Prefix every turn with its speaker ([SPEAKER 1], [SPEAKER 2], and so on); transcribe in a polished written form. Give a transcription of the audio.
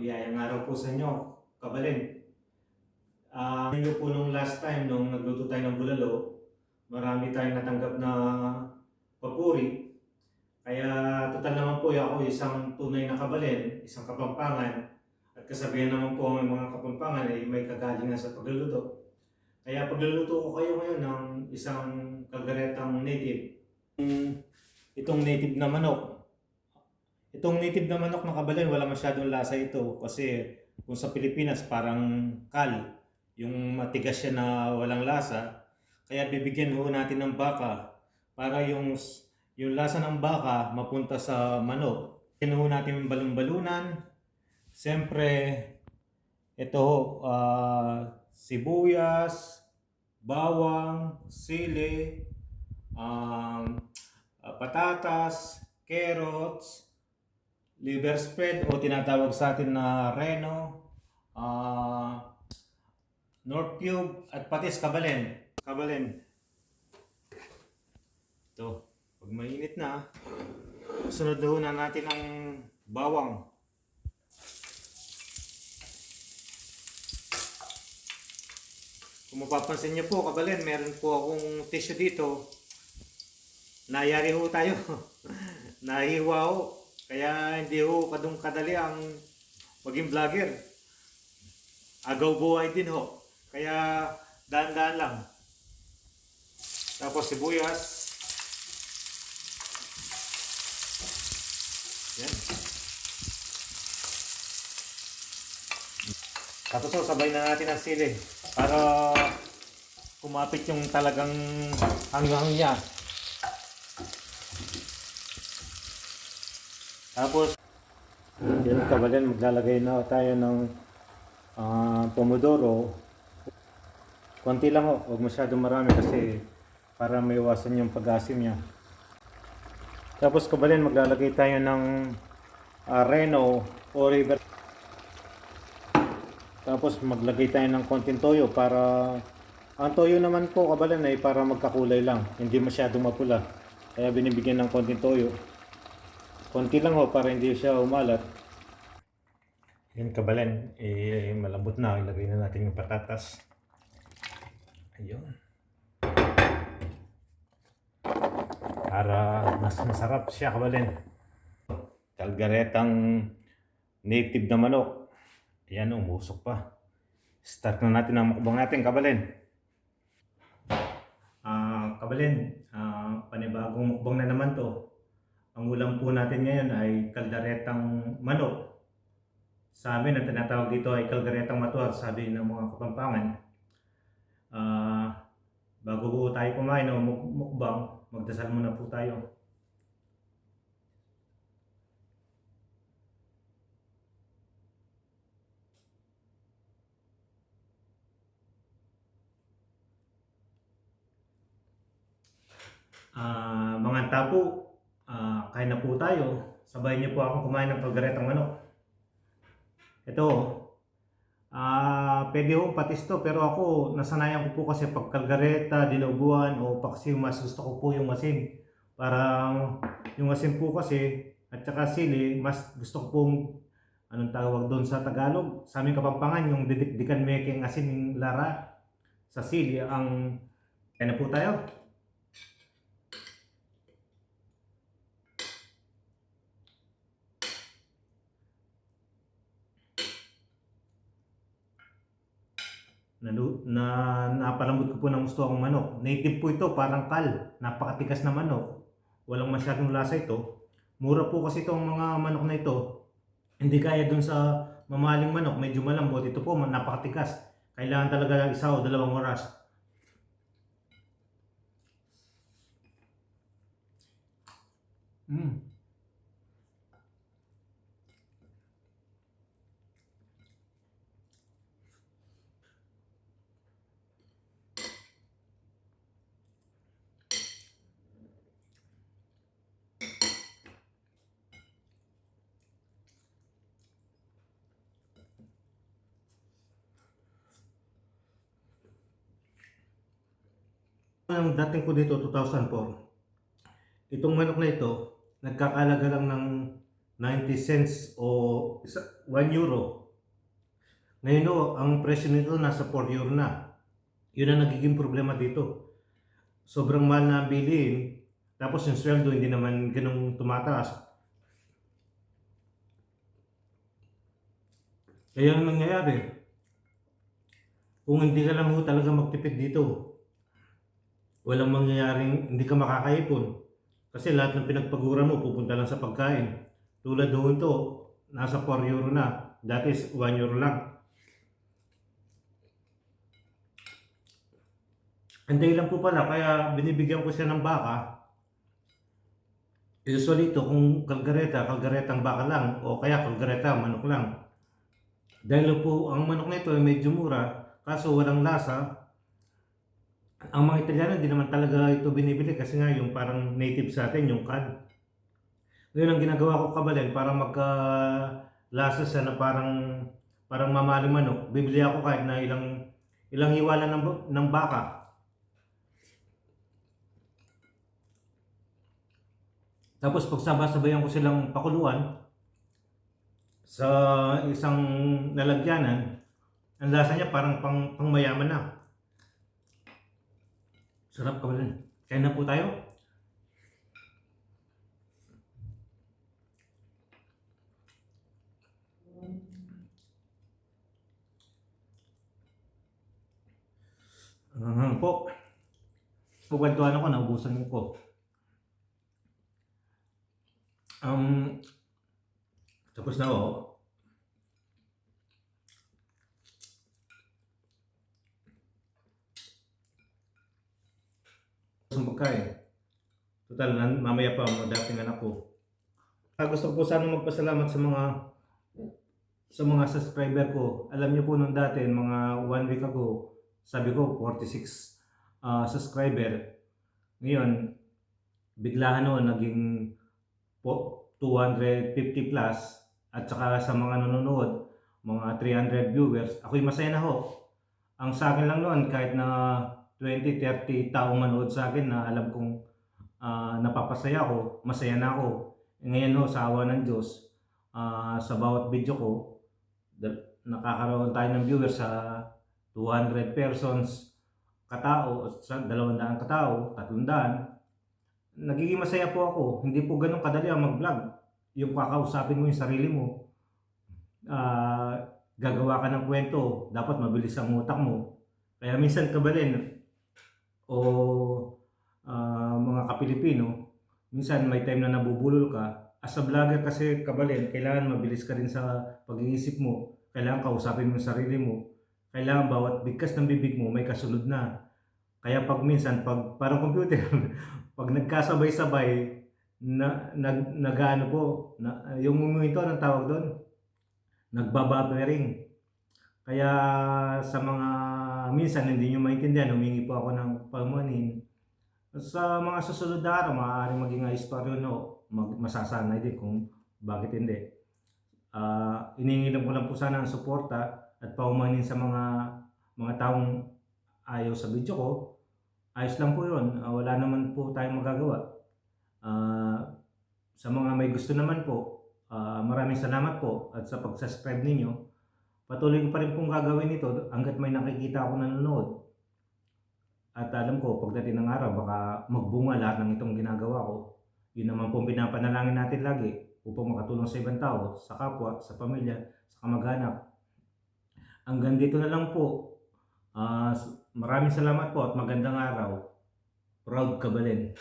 [SPEAKER 1] Mabiyayang araw po sa inyo, kabalin. Yun po nung last time, nung nagluto tayo ng bulalo, marami tayong natanggap na papuri. Kaya total naman po ako isang tunay na kabalin, isang kapampangan. At kasabihan naman po ng mga kapampangan ay may kagalingan sa pagluluto. Kaya pagluluto ko kayo ngayon ng isang kalderetang native. Itong native na manok, Itong native na manok na kabalin, wala masyadong lasa ito kasi kung sa Pilipinas parang kal, yung matigas siya na walang lasa. Kaya bibigyan ho natin ng baka para yung lasa ng baka mapunta sa manok. Bibigyan ho natin yung balon-balunan. Siyempre, ito sibuyas, bawang, sili, patatas, carrots, liver spread o tinatawag sa atin na reno, North Cube at patis kabalin. Kabalin. Ito, pag mainit na, sunod na natin ang bawang. Kung mapapansin niyo po kabalin, meron po akong tissue dito. Nayari ho tayo. Nahiwa ho. Kaya hindi ho kadali ang maging vlogger. Agaw buhay din ho. Kaya daan-daan lang. Tapos sibuyas. Yan. Tapos sabay na natin ang sili para kumapit yung talagang hanggang niya. Tapos, yun kabalin, maglalagay na tayo ng pomodoro. Konti lang ho, huwag masyadong marami kasi para may iwasan yung pag-asim niya. Tapos kabalin, maglalagay tayo ng reno o river. Tapos maglagay tayo ng konting toyo para, ang toyo naman po kabalin ay para magkakulay lang, hindi masyadong mapula. Kaya binibigyan ng konting toyo. Konti lang ho para hindi siya umalat. Yan kabalin, malambot na. Ilagay na natin yung patatas. Ayun. Para mas masarap siya kabalin. Kalderetang native na manok. Ayan, umusok pa. Start na natin ang mukbang natin kabalin. Kabalin, panibagong mukbang na naman to. Ang ulam po natin ngayon ay kalderetang manok. Sa amin, ang tinatawag dito ay kalderetang matuwag, sabi ng mga Kapampangan. Bago po tayo kumain o mukbang, magdasal muna po tayo. Mga tapo, kain na po tayo. Sabay niyo po akong kumain ng kalderetang manok. Ito, pwede ho patis to, pero ako nasanayan ko po kasi pag kaldereta, dinuguan o paksiw, mas gusto ko po yung asin. Parang yung asin po kasi at saka sili, mas gusto ko pong anong tawag doon sa Tagalog, sa aming Kapampangan, yung didikdikan making asin yung lara sa sili. Kaya na po tayo. Napalambot ko po ng gusto akong manok. Native po ito, parang kal. Napakatigas na manok. Walang masyadong lasa ito. Mura po kasi itong mga manok na ito. Hindi kaya dun sa mamahaling manok, medyo malambot. Ito po, napakatigas. Kailangan talaga 1 o 2 oras. Ang dating ko dito, 2004. Itong manok na ito, nagkakalaga lang ng 90 cents o 1 euro. Ngayon ang presyo nito nasa 4 euro na. Yun ang nagiging problema dito. Sobrang mahal na bilihin, tapos yung sweldo hindi naman ganung tumataas. Kaya ang nangyayari, kung hindi ka lang talaga magtipid dito, walang mangyayaring hindi ka makakaipon. Kasi lahat ng pinagpagura mo pupunta lang sa pagkain. Tulad doon to, nasa 4 euro na. Dati 1 euro lang. Ang dahilan po pala, kaya binibigyan ko siya ng baka. Usually ito, kung kalgaretang baka lang, o kaya kalgareta, manok lang. Dahil po, ang manok nito ay medyo mura, kaso walang lasa. Ang mga Italiano, hindi naman talaga ito binibili kasi nga yung parang native sa atin, yung can. Ngayon ang ginagawa ko kabalin, para magka-lasa siya na parang mamaling manok, bibili ako kahit na ilang hiwala ng baka. Tapos pagsama-sabayan ko silang pakuluan sa isang lalagyanan, ang lasa niya parang pangmayaman na. Sarap kabalin. Kain na po tayo. Po. Pagkwentuhan ako, naubusan ko. Tapos na ako. Sa pagkain. Total, mamaya pa madating anak ko. Gusto ko po sana magpasalamat sa mga subscriber ko. Alam niyo po nung dati, mga 1 week ago, sabi ko 46 subscriber. Ngayon, biglaan noon naging 250 plus, at saka sa mga nanonood, mga 300 viewers. Ako'y masaya na ho. Ang sa akin lang noon, kahit na 20-30 taong manood sa akin na alam kong napapasaya ako, masaya na ako. Ngayon ho, sa awa ng Diyos, sa bawat video ko, nakakaroon tayo ng viewers sa 200 persons katao, sa 200 katao, 300. Nagiging masaya po ako. Hindi po ganun kadali ang mag-vlog. Yung kakausapin mo yung sarili mo, gagawa ka ng kwento, dapat mabilis ang utak mo. Kaya minsan kabalin o mga kapilipino, minsan may time na nabubulol ka. As a vlogger kasi kabalin, kailangan mabilis ka rin sa pag-iisip mo. Kailangan kausapin mo yung sarili mo. Kailangan bawat bigkas ng bibig mo may kasunod na. Kaya pag parang computer, pag nagkasabay-sabay, nag-ano po, yung momento, anong tawag doon? Nagbabuffering. Kaya sa mga minsan hindi nyo maintindihan, humingi po ako ng pamunin. Sa mga susunod na araw, maaaring maging istoryo masasanay din kung bakit hindi. Iniingilan ko lang po sana ang suporta at paumanin sa mga taong ayaw sa video ko. Ayos lang po yun, wala naman po tayong magagawa. Sa mga may gusto naman po, maraming salamat po at sa pag-subscribe ninyo. Patuloy ko pa rin pong gagawin ito hanggat may nakikita ako nanonood. At alam ko, pagdating ng araw, baka magbunga lahat ng itong ginagawa ko. Yun naman pong pinapanalangin natin lagi upang makatulong sa ibang tao, sa kapwa, sa pamilya, sa kamag-anak. Hanggang dito na lang po. Maraming salamat po at magandang araw. Proud Kabalin.